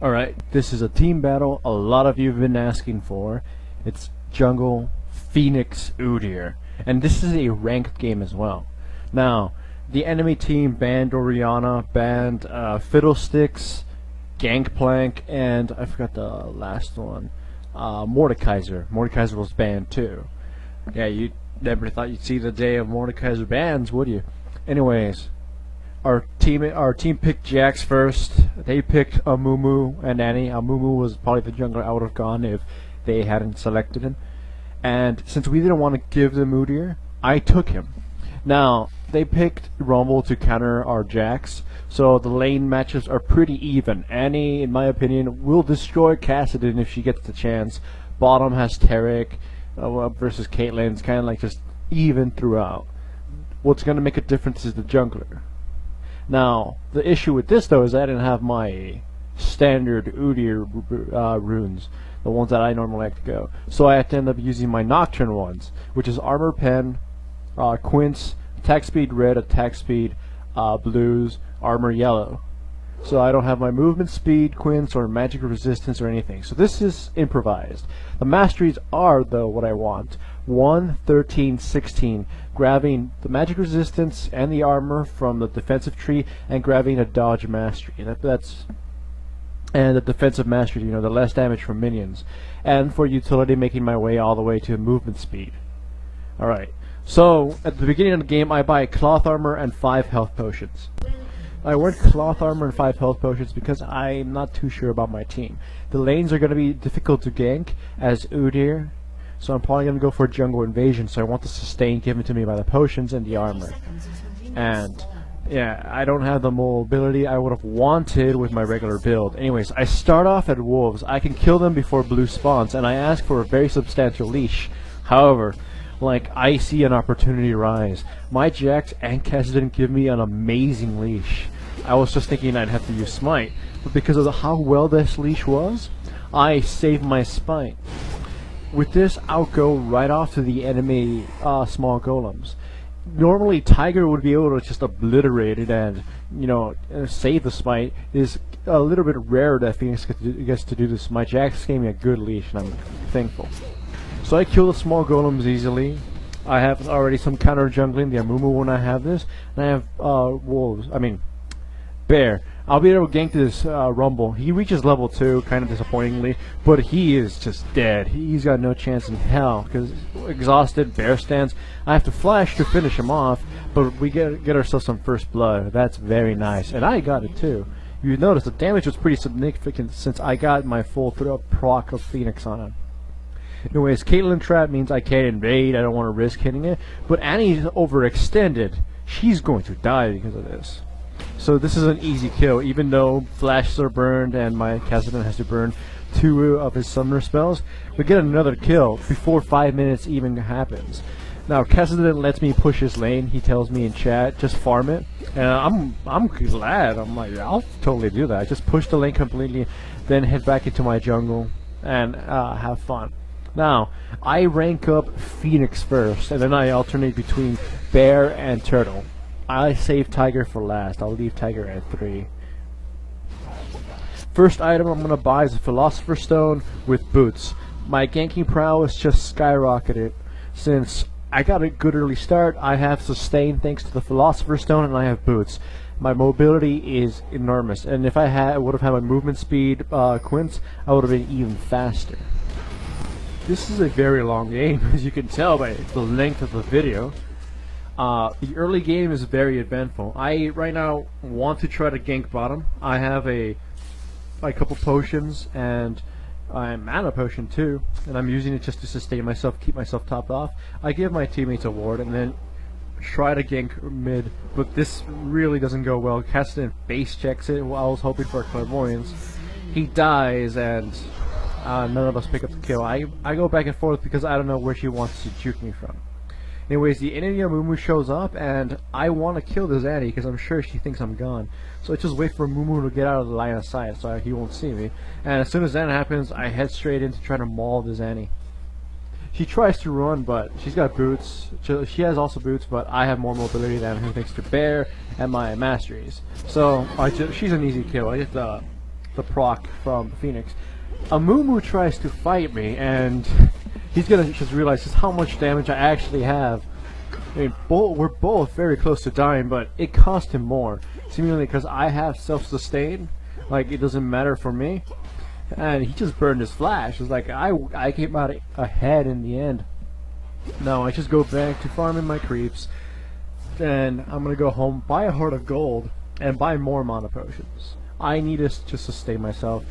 Alright, this is a team battle a lot of you have been asking for. It's Jungle Phoenix Udyr, and this is a ranked game as well. Now, the enemy team banned Orianna, banned Fiddlesticks, Gangplank, and I forgot the last one, Mordekaiser. Mordekaiser was banned too. Yeah, you never thought you'd see the day of Mordekaiser bans, would you? Anyways, our team picked Jax first. They picked Amumu and Annie. Amumu was probably the jungler I would have gone if they hadn't selected him. And since we didn't want to give them Udyr, I took him. Now, they picked Rumble to counter our Jax, so the lane matches are pretty even. Annie, in my opinion, will destroy Kassadin if she gets the chance. Bottom has Taric versus Caitlyn. It's kind of like just even throughout. What's going to make a difference is the jungler. Now, the issue with this though is I didn't have my standard Udyr runes, the ones that I normally like to go. So I had to end up using my Nocturne ones, which is Armor Pen, Quince, Attack Speed Red, Attack Speed Blues, Armor Yellow. So I don't have my Movement Speed, Quince, or Magic Resistance or anything. So this is improvised. The masteries are, though, what I want. 1, 13, 16. Grabbing the Magic Resistance and the Armor from the defensive tree, and grabbing a Dodge Mastery. And the defensive mastery, you know, the less damage from minions. And for utility, making my way all the way to Movement Speed. Alright. So, at the beginning of the game, I buy Cloth Armor and 5 Health Potions. I went Cloth Armor and 5 Health Potions because I'm not too sure about my team. The lanes are going to be difficult to gank as Udyr, so I'm probably going to go for a Jungle Invasion, so I want the sustain given to me by the potions and the armor. And, yeah, I don't have the mobility I would have wanted with my regular build. Anyways, I start off at Wolves. I can kill them before blue spawns, and I ask for a very substantial leash. However, like, I see an opportunity rise. My Jax and Kassadin give me an amazing leash. I was just thinking I'd have to use Smite, but because of how well this leash was, I saved my Smite. With this, I'll go right off to the enemy small golems. Normally, Tiger would be able to just obliterate it and, you know, save the Smite. It is a little bit rare that Phoenix gets to do this. My Jax gave me a good leash, and I'm thankful. So I kill the small golems easily. I have already some counter jungling, the Amumu when I have this, and I have Bear. I'll be able to gank this Rumble. He reaches level 2, kind of disappointingly, but he is just dead. He's got no chance in hell, because exhausted, Bear stands. I have to flash to finish him off, but we get ourselves some first blood. That's very nice, and I got it too. You notice the damage was pretty significant since I got my full proc of Phoenix on him. Anyways, Caitlyn trap means I can't invade. I don't want to risk hitting it. But Annie's overextended. She's going to die because of this. So this is an easy kill, even though flashes are burned and my Kassadin has to burn 2 of his summoner spells. We get another kill before 5 minutes even happens. Now Kassadin lets me push his lane. He tells me in chat, just farm it. And I'm glad. I'm like, I'll totally do that. I just push the lane completely, then head back into my jungle and have fun. Now, I rank up Phoenix first, and then I alternate between Bear and Turtle. I save Tiger for last. I'll leave Tiger at 3. First item I'm going to buy is a Philosopher's Stone with boots. My ganking prowess just skyrocketed. Since I got a good early start, I have sustain thanks to the Philosopher's Stone, and I have boots. My mobility is enormous, and if I would have had my movement speed Quince, I would have been even faster. This is a very long game, as you can tell by the length of the video. The early game is very eventful. I right now want to try to gank bottom. I have a couple potions and a mana potion too, and I'm using it just to sustain myself, keep myself topped off. I give my teammates a ward and then try to gank mid, but this really doesn't go well. Kassadin base checks it while I was hoping for a clairvoyance. He dies and none of us pick up the kill. I go back and forth because I don't know where she wants to juke me from. Anyways, the enemy Mumu shows up, and I want to kill this Annie because I'm sure she thinks I'm gone. So I just wait for Mumu to get out of the line of sight so he won't see me. And as soon as that happens, I head straight in to try to maul this Annie. She tries to run, but she's got boots. She has also boots, but I have more mobility than her thanks to Bear and my masteries. So she's an easy kill. I get the the proc from Phoenix. Amumu tries to fight me, and he's gonna just realize just how much damage I actually have. I mean, we're both very close to dying, but it cost him more, seemingly because I have self-sustain. Like, it doesn't matter for me, and he just burned his flash. It's like I came out ahead in the end. Now I just go back to farming my creeps, and I'm gonna go home, buy a heart of gold, and buy more mana potions. I need to just sustain myself.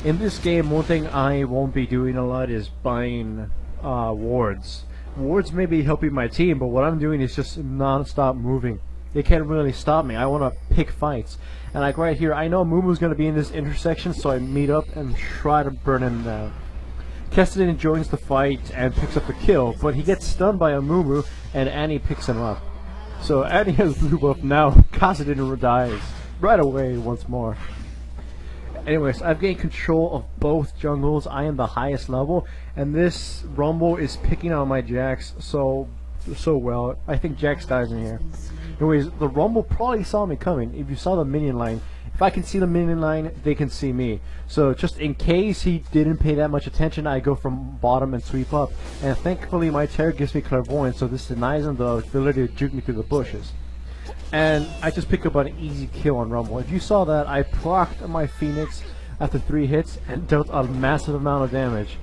In this game, one thing I won't be doing a lot is buying wards. Wards may be helping my team, but what I'm doing is just non-stop moving. They can't really stop me. I want to pick fights. And like right here, I know Mumu's going to be in this intersection, so I meet up and try to burn him down. Kessidin joins the fight and picks up the kill, but he gets stunned by a Mumu, and Annie picks him up. So Annie has blue buff now. Kessidin dies right away once more. Anyways, I've gained control of both jungles. I am the highest level, and this Rumble is picking on my Jax so well. I think Jax dies in here. Anyways, the Rumble probably saw me coming. If you saw the minion line, if I can see the minion line, they can see me. So just in case he didn't pay that much attention, I go from bottom and sweep up. And thankfully my Terror gives me clairvoyance, so this denies him the ability to juke me through the bushes. And I just pick up an easy kill on Rumble. If you saw that, I procced my Phoenix after 3 hits and dealt a massive amount of damage.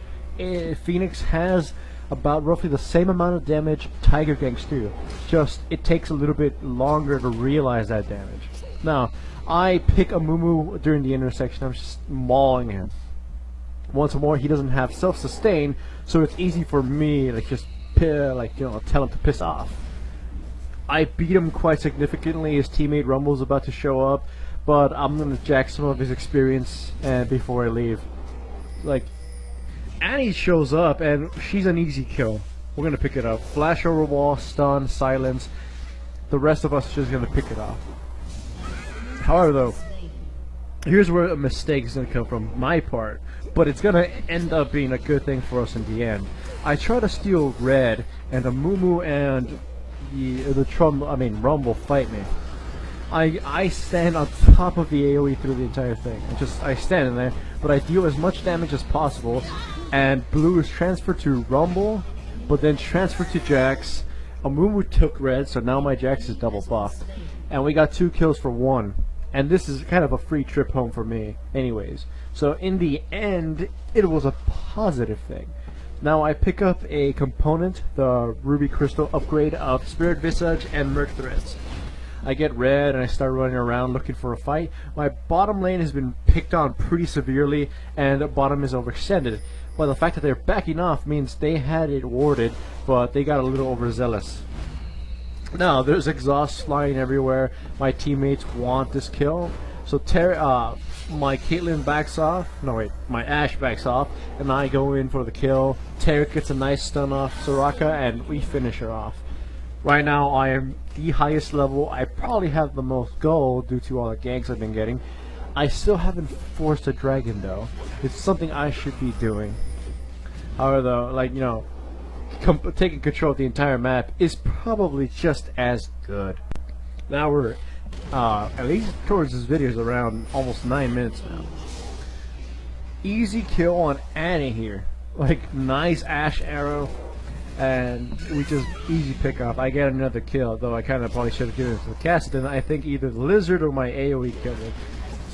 Phoenix has about roughly the same amount of damage Tiger Gangs do. Just, it takes a little bit longer to realize that damage. Now, I pick a Mumu during the intersection. I'm just mauling him. Once more, he doesn't have self-sustain, so it's easy for me to just tell him to piss off. I beat him quite significantly. His teammate Rumble's about to show up, but I'm gonna jack some of his experience and before I leave. Like, Annie shows up and she's an easy kill. We're gonna pick it up. Flash over wall, stun, silence. The rest of us are just gonna pick it up. However though, here's where a mistake is gonna come from my part, but it's gonna end up being a good thing for us in the end. I try to steal red, and the Mumu and Rumble fight me. I stand on top of the AoE through the entire thing. I stand in there, but I deal as much damage as possible, and blue is transferred to Rumble, but then transferred to Jax. Amumu took red, so now my Jax is double buffed. And we got 2 kills for 1. And this is kind of a free trip home for me anyways. So in the end, it was a positive thing. Now I pick up a component, the Ruby Crystal upgrade of Spirit Visage and Merc Threads. I get red and I start running around looking for a fight. My bottom lane has been picked on pretty severely, and the bottom is overextended. Well, the fact that they're backing off means they had it warded, but they got a little overzealous. Now there's exhaust flying everywhere. My teammates want this kill, so my Caitlyn backs off. No wait, my Ashe backs off, and I go in for the kill. Terra gets a nice stun off Soraka, and we finish her off. Right now I am the highest level. I probably have the most gold due to all the ganks I've been getting. I still haven't forced a dragon though. It's something I should be doing. However though, like, you know, taking control of the entire map is probably just as good. Now we're at least towards this video is around almost 9 minutes now. Easy kill on Annie here. Like, nice Ashe arrow, and we just easy pick up. I get another kill, though I kind of probably should have given it to the Kassadin. I think either the lizard or my AoE killed it.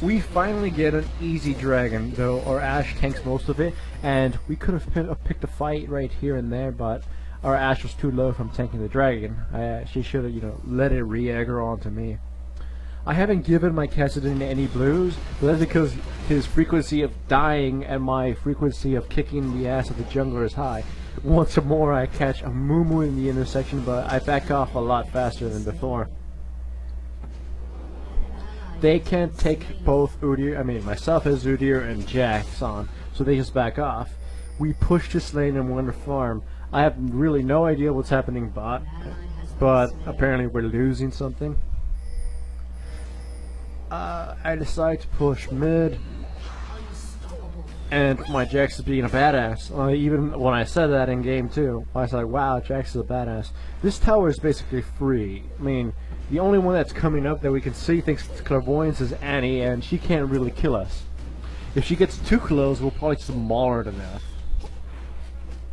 We finally get an easy dragon, though our Ashe tanks most of it, and we could have picked a fight right here and there, but our Ashe was too low from tanking the dragon. She should have, you know, let it re-aggro onto me. I haven't given my Kassadin any blues, but that's because his frequency of dying and my frequency of kicking the ass of the jungler is high. Once more I catch a Mumu in the intersection, but I back off a lot faster than before. They can't take both myself as Udyr and Jax on, so they just back off. We push this lane and we're gonna farm. I have really no idea what's happening bot, but apparently we're losing something. I decide to push mid, and my Jax is being a badass. Even when I said that in game 2, I was like, wow, Jax is a badass. This tower is basically free. I mean, The only one that's coming up that we can see thanks to clairvoyance is Annie, and she can't really kill us. If she gets too close, we'll probably just maul her to death.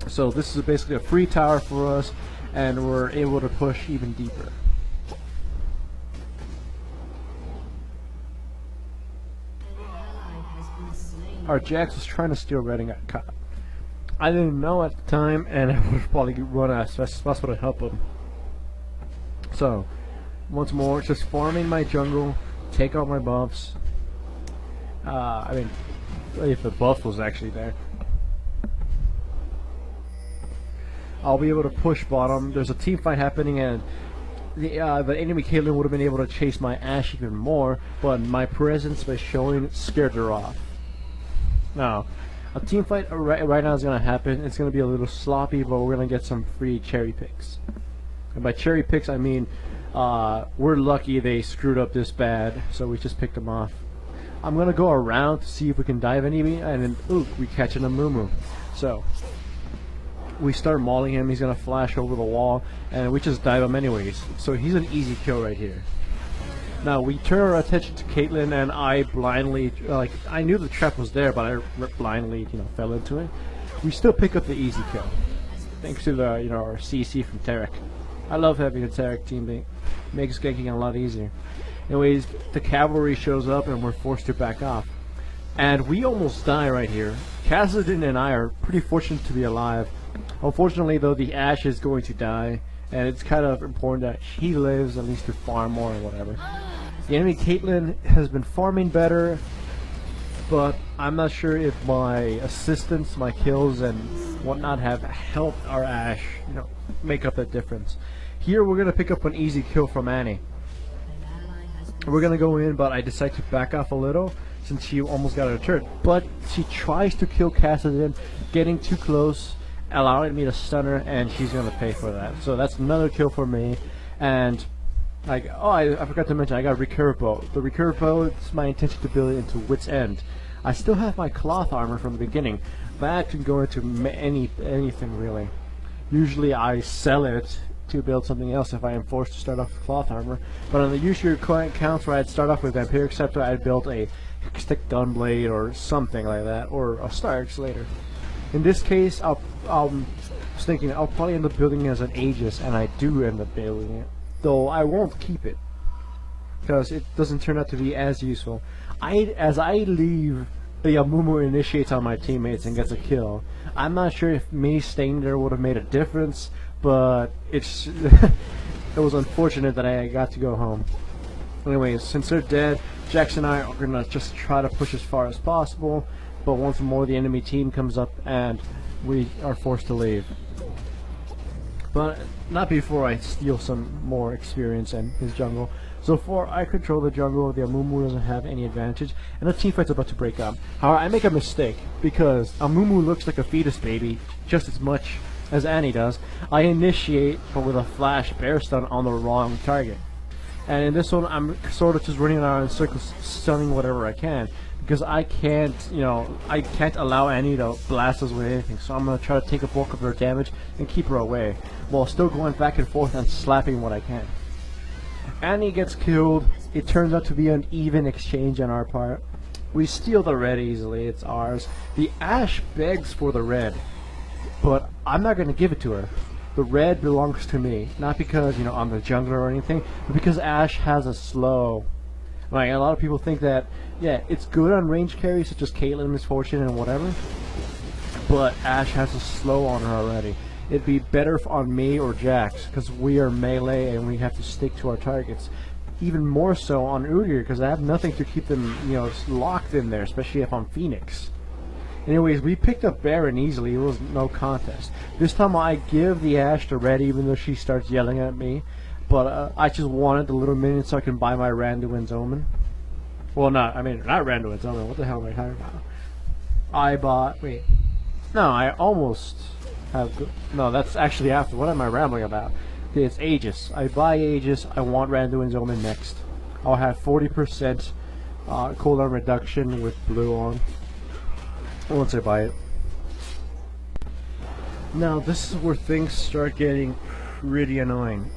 So this is basically a free tower for us, and we're able to push even deeper. Our Jax was trying to steal red and got caught. I didn't know at the time, and I would probably run as fast as possible to help him. So, once more, just farming my jungle, take out my buffs. I mean, if the buff was actually there. I'll be able to push bottom. There's a team fight happening, and the enemy Caitlyn would have been able to chase my Ashe even more, but my presence by showing scared her off. Now, a team fight right now is going to happen. It's going to be a little sloppy, but we're going to get some free cherry picks. And by cherry picks, I mean we're lucky they screwed up this bad, so we just picked them off. I'm going to go around to see if we can dive enemy, and then, ooh, we catch an Amumu. So, we start mauling him. He's going to flash over the wall, and we just dive him anyways. So he's an easy kill right here. Now we turn our attention to Caitlyn, and I blindly, I knew the trap was there, but I blindly, fell into it. We still pick up the easy kill, thanks to the, our CC from Tarek. I love having a Tarek team. It makes ganking a lot easier. Anyways, the cavalry shows up, and we're forced to back off. And we almost die right here. Kassadin and I are pretty fortunate to be alive. Unfortunately, though, the Ashe is going to die, and it's kind of important that he lives at least to farm more or whatever. The enemy Caitlyn has been farming better, but I'm not sure if my assistance, my kills, and whatnot have helped our Ashe, make up that difference. Here we're going to pick up an easy kill from Annie. We're going to go in, but I decide to back off a little since she almost got her turret. But she tries to kill Kassadin, getting too close, allowing me to stun her, and she's going to pay for that. So that's another kill for me. And I forgot to mention, I got a recurve bow. The recurve bow, it's my intention to build it into Wit's End. I still have my cloth armor from the beginning. That can go into anything really. Usually I sell it to build something else if I am forced to start off with cloth armor. But on the usual counts where I'd start off with Vampiric Scepter, I'd build a stick gunblade or something like that, or a Starks later. In this case, I was thinking I'll probably end up building it as an Aegis, and I do end up building it. Though I won't keep it, because it doesn't turn out to be as useful. As I leave, the Amumu initiates on my teammates and gets a kill. I'm not sure if me staying there would have made a difference, but it's it was unfortunate that I got to go home. Anyways, since they're dead, Jax and I are going to just try to push as far as possible, but once more the enemy team comes up and we are forced to leave. But not before I steal some more experience in his jungle. So far, I control the jungle, the Amumu doesn't have any advantage, and the teamfight's about to break up. However, I make a mistake, because Amumu looks like a fetus baby just as much as Annie does. I initiate, but with a flash bear stun on the wrong target. And in this one, I'm sort of just running around in circles, stunning whatever I can. Because I can't, I can't allow Annie to blast us with anything, so I'm going to try to take a bulk of her damage and keep her away, while still going back and forth and slapping what I can. Annie gets killed. It turns out to be an even exchange on our part. We steal the red easily, it's ours. The Ashe begs for the red, but I'm not going to give it to her. The red belongs to me, not because, I'm the jungler or anything, but because Ashe has a slow. Like, a lot of people think that, yeah, it's good on range carries such as Caitlyn, Misfortune, and whatever, but Ashe has a slow on her already. It'd be better on me or Jax, because we are melee and we have to stick to our targets. Even more so on Udyr, because I have nothing to keep them, locked in there, especially if I'm Phoenix. Anyways, we picked up Baron easily. It was no contest. This time I give the Ashe to red, even though she starts yelling at me. But I just wanted the little minion so I can buy my Randuin's Omen. Well, not Randuin's Omen. What the hell am I talking about? I bought... Wait. No, I almost have... No, that's actually after. What am I rambling about? It's Aegis. I buy Aegis. I want Randuin's Omen next. I'll have 40% cooldown reduction with blue on once I buy it. Now, this is where things start getting pretty annoying.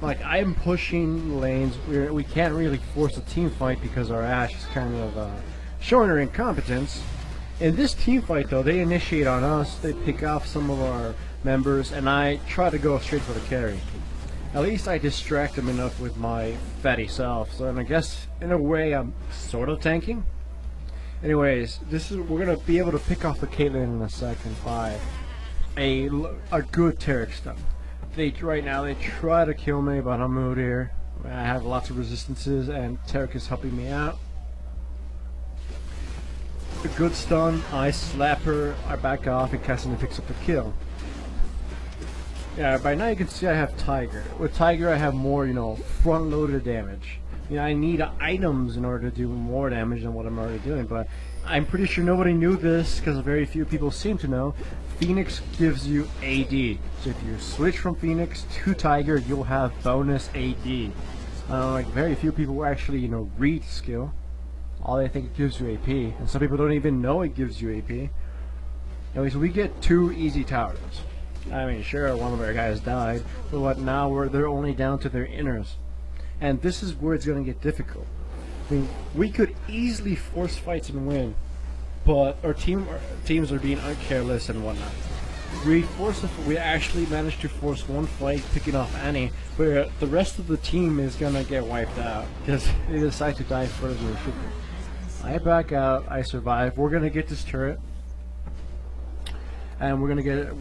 like I'm pushing lanes. We can't really force a team fight because our Ashe is kind of showing her incompetence. In this team fight though, they initiate on us, they pick off some of our members, and I try to go straight for the carry. At least I distract them enough with my fatty self, so and I guess in a way I'm sort of tanking. Anyways, we're gonna be able to pick off the Caitlyn in a second by a good Taric stun. Right now they try to kill me, but I'm out here. I have lots of resistances, and Taric is helping me out. A good stun, I slap her, I back off, and Cassidy picks up the kill. Yeah, by now you can see I have Tiger. With Tiger I have more, front-loaded damage. I need items in order to do more damage than what I'm already doing, but I'm pretty sure nobody knew this, because very few people seem to know. Phoenix gives you AD. So if you switch from Phoenix to Tiger, you'll have bonus AD. Like very few people actually, read skill. All they think it gives you AP, and some people don't even know it gives you AP. Anyways, we get 2 easy towers. I mean, sure, one of our guys died, but now they're only down to their inners. And this is where it's going to get difficult. I mean, we could easily force fights and win, but our teams are being uncareless and whatnot. We actually managed to force one fight, picking off Annie, where the rest of the team is going to get wiped out because they decide to die further than they should be. I back out, I survive. We're gonna get this turret, and we're gonna get it.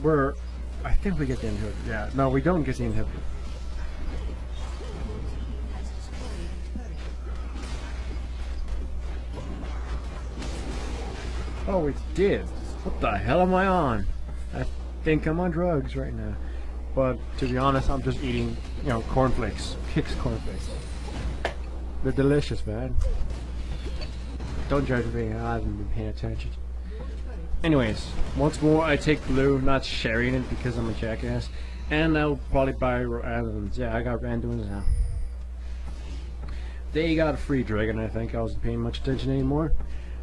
I think we get the inhibitor. Yeah, no, we don't get the inhibitor. Oh, we did. What the hell am I on? I think I'm on drugs right now. But to be honest, I'm just eating, cornflakes. Kix cornflakes. They're delicious, man. Don't judge me, I haven't been paying attention. Anyways, once more I take blue, not sharing it because I'm a jackass. And I'll probably buy randoms. Yeah, I got randoms now. They got a free dragon, I think. I wasn't paying much attention anymore.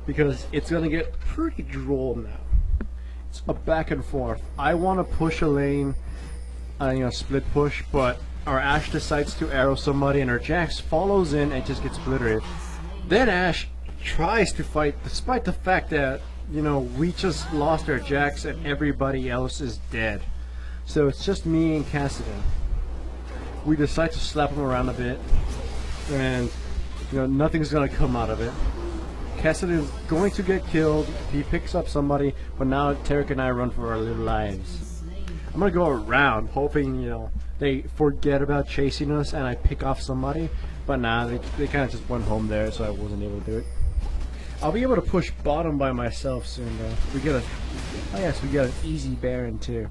Because it's gonna get pretty droll now. It's a back and forth. I want to push a lane, split push, but our Ashe decides to arrow somebody and our Jax follows in and just gets obliterated. Then Ashe tries to fight despite the fact that we just lost our Jax and everybody else is dead. So it's just me and Cassidy. We decide to slap him around a bit, and nothing's gonna come out of it. Cassidy is going to get killed. He picks up somebody, but now Taric and I run for our little lives. I'm gonna go around hoping they forget about chasing us and I pick off somebody, but nah, they kind of just went home there, so I wasn't able to do it. I'll be able to push bottom by myself soon though. We get an easy Baron too.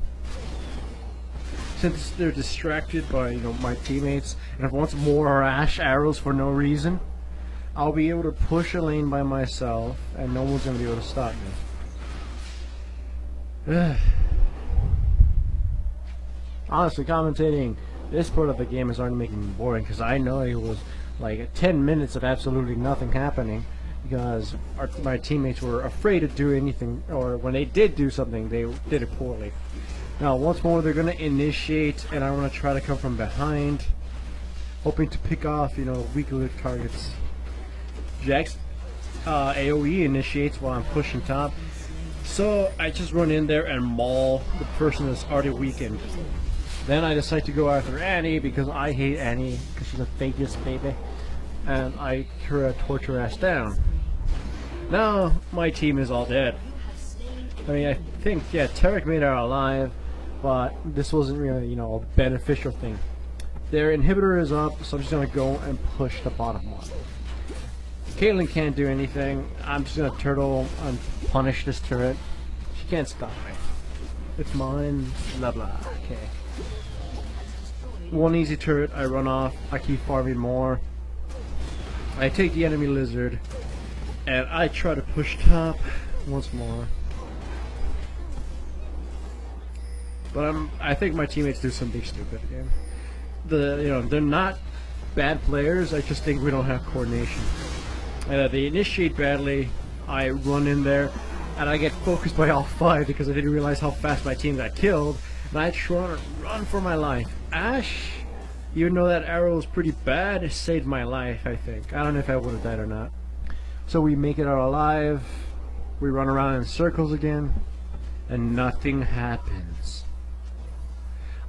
Since they're distracted by my teammates, and if once more our Ashe arrows for no reason, I'll be able to push a lane by myself and no one's gonna be able to stop me. Honestly, commentating this part of the game is already making me boring because I know it was like 10 minutes of absolutely nothing happening. Because my teammates were afraid to do anything, or when they did do something, they did it poorly. Now, once more, they're going to initiate, and I want to try to come from behind, hoping to pick off, weaker targets. Jax AoE initiates while I'm pushing top, so I just run in there and maul the person that's already weakened. Then I decide to go after Annie because I hate Annie because she's a faithless baby. And I torch her ass down. Now my team is all dead. I mean, I think, yeah, Taric made her alive, but this wasn't really, a beneficial thing. Their inhibitor is up, so I'm just gonna go and push the bottom one. Caitlyn can't do anything. I'm just gonna turtle and punish this turret. She can't stop me. It's mine, blah blah, okay. One easy turret, I run off, I keep farming more. I take the enemy lizard, and I try to push top once more. But I think my teammates do something stupid again. They're not bad players. I just think we don't have coordination. They initiate badly. I run in there, and I get focused by all 5 because I didn't realize how fast my team got killed. And I try to run for my life. Ashe Even though that arrow was pretty bad, it saved my life, I think. I don't know if I would have died or not. So we make it out alive. We run around in circles again. And nothing happens.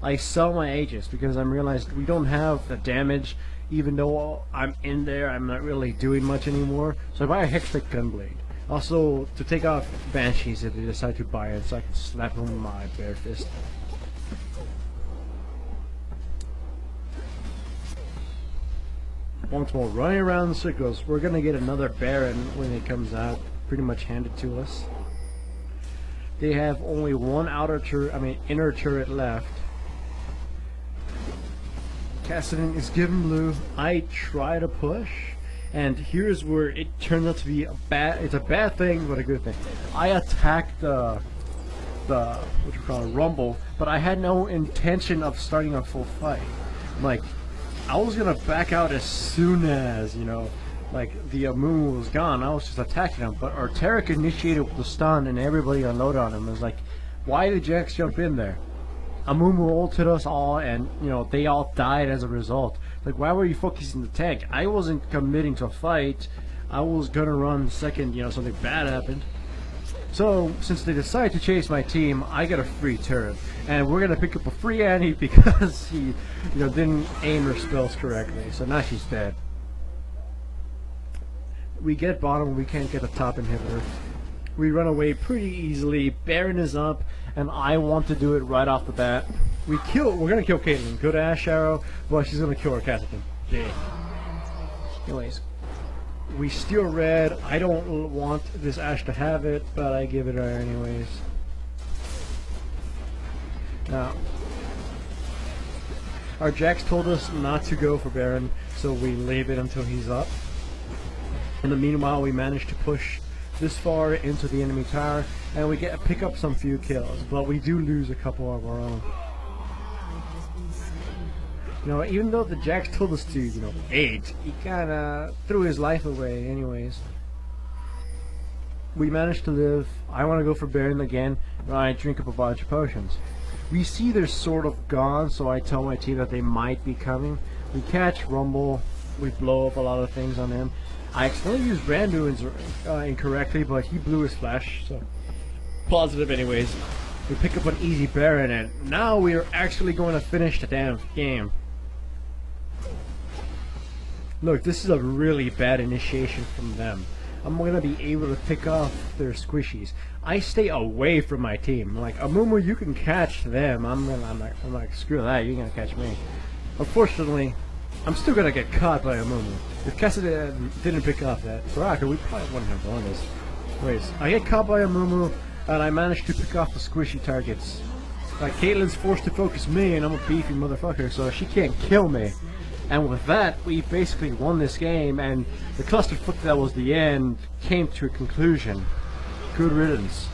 I sell my Aegis because I realized we don't have the damage. Even though I'm in there, I'm not really doing much anymore. So I buy a Hextech Gunblade. Also, to take off Banshees if they decide to buy it, so I can slap them with my bare fist. Once more, running around in circles. We're gonna get another Baron when it comes out, pretty much handed to us. They have only one inner turret left. Kassadin is given blue. I try to push, and here's where it turns out to be it's a bad thing, but a good thing. I attacked the what you call it, Rumble, but I had no intention of starting a full fight. Like, I was gonna back out as soon as, you know, like the Amumu was gone. I was just attacking him, but Arteric initiated with the stun, and everybody unloaded on him. It was like, why did Jax jump in there? Amumu ulted us all, and you know, they all died as a result. Like, why were you focusing the tank? I wasn't committing to a fight. I was gonna run the second, you know, something bad happened. So since they decided to chase my team, I got a free turret, and we're gonna pick up a free Annie because he, you know, didn't aim her spells correctly. So now she's dead. We get bottom, we can't get the top inhibitor. We run away pretty easily. Baron is up, and I want to do it right off the bat. We're gonna kill Caitlyn. Good Ash Arrow, but she's gonna kill her Kassadin. Yeah. Anyways, we steal red. I don't want this Ash to have it, but I give it her anyways. Now, our Jax told us not to go for Baron, so we leave it until he's up. In the meanwhile, we managed to push this far into the enemy tower, and we pick up some few kills, but we do lose a couple of our own. You know, even though the Jax told us to, you know, age, he kinda threw his life away anyways. We managed to live. I want to go for Baron again, and I drink up a bunch of potions. We see they're sort of gone, so I tell my team that they might be coming. We catch Rumble, we blow up a lot of things on him. I accidentally used Randu incorrectly, but he blew his flash, so positive anyways. We pick up an easy Baron, and now we are actually going to finish the damn game. Look, this is a really bad initiation from them. I'm going to be able to pick off their squishies. I stay away from my team. Like, Amumu, you can catch them. I'm like, screw that, you're going to catch me. Unfortunately, I'm still gonna get caught by Amumu. If Kassadin didn't pick up that Baraka, we probably wouldn't have won this. Anyways, I get caught by Amumu, and I managed to pick off the squishy targets. Like, Caitlyn's forced to focus me, and I'm a beefy motherfucker, so she can't kill me. And with that, we basically won this game, and the clusterfuck that was the end came to a conclusion. Good riddance.